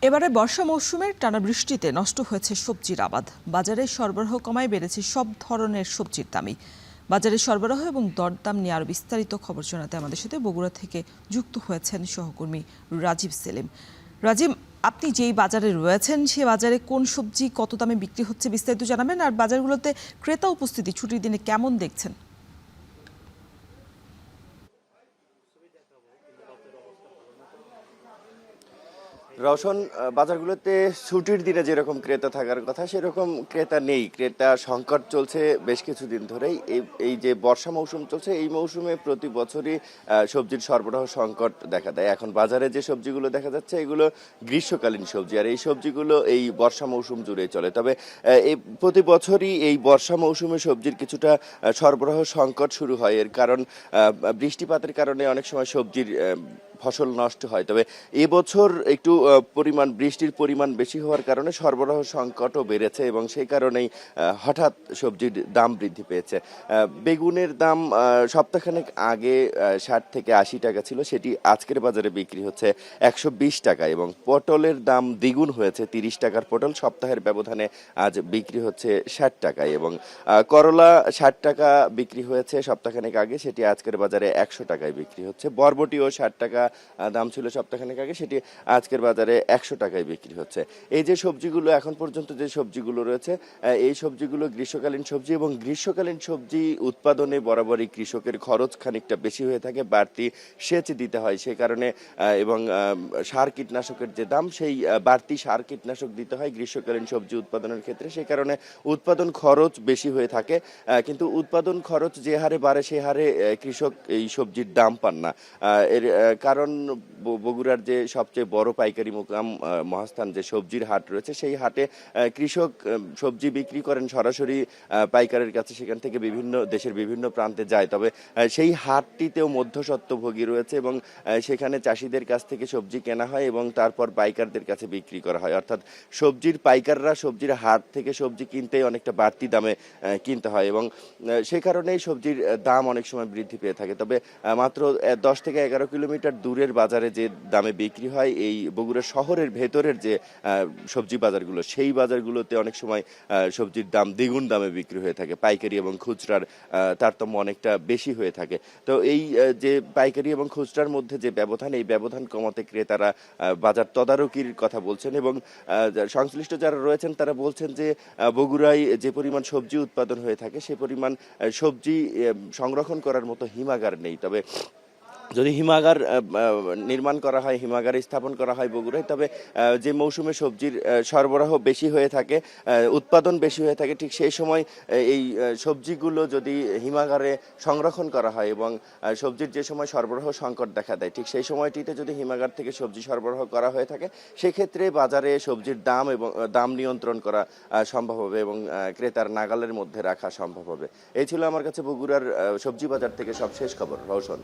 এবারে বর্ষা মৌসুমের টানা বৃষ্টিতে নষ্ট হয়েছে সবজির আবাদ। বাজারে সরবরাহ কমায় বেড়েছে সব ধরনের সবজির দামই। বাজারে সরবরাহ এবং দরদাম নিয়ে আরও বিস্তারিত খবর জানাতে আমাদের সাথে বগুড়া থেকে যুক্ত হয়েছেন সহকর্মী রাজীব সেলিম। রাজীব, আপনি যেই বাজারে রয়েছেন সে বাজারে কোন সবজি কত দামে বিক্রি হচ্ছে বিস্তারিত জানাবেন, আর বাজারগুলোতে ক্রেতা উপস্থিতি ছুটির দিনে কেমন দেখছেন? রওশন, বাজারগুলোতে ছুটির দিনে যেরকম ক্রেতা থাকার কথা সেরকম ক্রেতা নেই। ক্রেতা সংকট চলছে বেশ কিছুদিন ধরেই। এই যে বর্ষা মৌসুম চলছে, এই মৌসুমে প্রতি বছরই সবজির সরবরাহ সংকট দেখা দেয়। এখন বাজারে যে সবজিগুলো দেখা যাচ্ছে এগুলো গ্রীষ্মকালীন সবজি, আর এই সবজিগুলো এই বর্ষা মৌসুম জুড়েই চলে। তবে এই প্রতি বছরই এই বর্ষা মৌসুমে সবজির কিছুটা সরবরাহ সংকট শুরু হয়। এর কারণ বৃষ্টিপাতের কারণে অনেক সময় সবজির ফসল নষ্ট হয়। তবে এবছর একটু বৃষ্টির পরিমাণ বেশি হওয়ার কারণে সরবরাহ সংকটও বেড়েছে এবং সেই কারণেই হঠাৎ সবজির দাম বৃদ্ধি পেয়েছে। বেগুনের দাম সপ্তাহখানেক আগে 60 থেকে 80 টাকা ছিল, সেটি আজকের বাজারে বিক্রি হচ্ছে 120 টাকা, এবং পটলের দাম দ্বিগুণ হয়েছে। 30 টাকার পটল সপ্তাহের ব্যবধানে আজ বিক্রি হচ্ছে 60 টাকায়, এবং করলা 60 টাকা বিক্রি হয়েছে সপ্তাহখানেক আগে, সেটি আজকের বাজারে 100 টাকায় বিক্রি হচ্ছে। বরবটিও 60 টাকা দাম ছিল সপ্তাহখানেক আগে, সেটি আজকের বাজারে 100 টাকায় বিক্রি হচ্ছে। এই যে সবজিগুলো এখন পর্যন্ত যে সবজিগুলো রয়েছে, এই সবজিগুলো গ্রীষ্মকালীন সবজি, এবং গ্রীষ্মকালীন সবজি উৎপাদনে বরাবরই কৃষকের খরচ খানিকটা বেশি হয়ে থাকে, বাড়তি সেচ দিতে হয় সে কারণে, এবং সার কীটনাশকের যে দাম, সেই বাড়তি সার কীটনাশক দিতে হয় গ্রীষ্মকালীন সবজি উৎপাদনের ক্ষেত্রে, সে কারণে উৎপাদন খরচ বেশি হয়ে থাকে। কিন্তু উৎপাদন খরচ যে হারে বাড়ে সে হারে কৃষক এই সবজির দাম পান না। এর কারণ বগুড়ার যে সবচেয়ে বড় পাইকারি মোকাম মহাস্থান যে সবজির হাট রয়েছে, সেই হাটে কৃষক সবজি বিক্রি করেন সরাসরি পাইকারের কাছে, সেখান থেকে দেশের বিভিন্ন প্রান্তে যায়। তবে সেই হাটটিতেও মধ্যস্বত্বভোগী রয়েছে, এবং সেখানে চাষিদের কাছ থেকে সবজি কেনা হয় এবং তারপর পাইকারদের কাছে বিক্রি করা হয়। অর্থাৎ সবজির পাইকাররা সবজির হাট থেকে সবজি কিনতেই অনেকটা বাড়তি দামে কিনতে হয়, এবং সে কারণেই সবজির দাম অনেক সময় বৃদ্ধি পেয়ে থাকে। তবে মাত্র 10 থেকে 11 কিলোমিটার দূরের বাজারে যে দামে বিক্রি হয়, এই বগুড়া শহরের ভেতরের যে সবজি বাজারগুলো, সেই বাজারগুলোতে অনেক সময় সবজির দাম দ্বিগুণ দামে বিক্রি হয়ে থাকে। পাইকারি এবং খুচরার তারতম্য অনেকটা বেশি হয়ে থাকে। তো এই যে পাইকারি এবং খুচরার মধ্যে যে ব্যবধান, এই ব্যবধান কমাতে ক্রেতারা বাজার তদারকির কথা বলছেন, এবং সংশ্লিষ্ট যারা রয়েছেন তারা বলছেন যে বগুড়ায় যে পরিমাণ সবজি উৎপাদন হয়ে থাকে সে পরিমাণ সবজি সংরক্ষণ করার মতো হিমাগার নেই। তবে যদি হিমাগার নির্মাণ করা হয়, হিমাগার স্থাপন করা হয় বগুড়ায়, তবে যে মৌসুমে সবজির সরবরাহ বেশি হয়ে থাকে, উৎপাদন বেশি হয়ে থাকে, ঠিক সেই সময় এই সবজিগুলো যদি হিমাগারে সংরক্ষণ করা হয় এবং সবজির যে সময় সরবরাহ সংকট দেখা দেয়, ঠিক সেই সময়টিতে যদি হিমাগার থেকে সবজি সরবরাহ করা হয়ে থাকে, সেক্ষেত্রে বাজারে সবজির দাম এবং দাম নিয়ন্ত্রণ করা সম্ভব হবে এবং ক্রেতার নাগালের মধ্যে রাখা সম্ভব হবে। এই ছিল আমার কাছে বগুড়ার সবজি বাজার থেকে সব শেষ খবর। রওশন।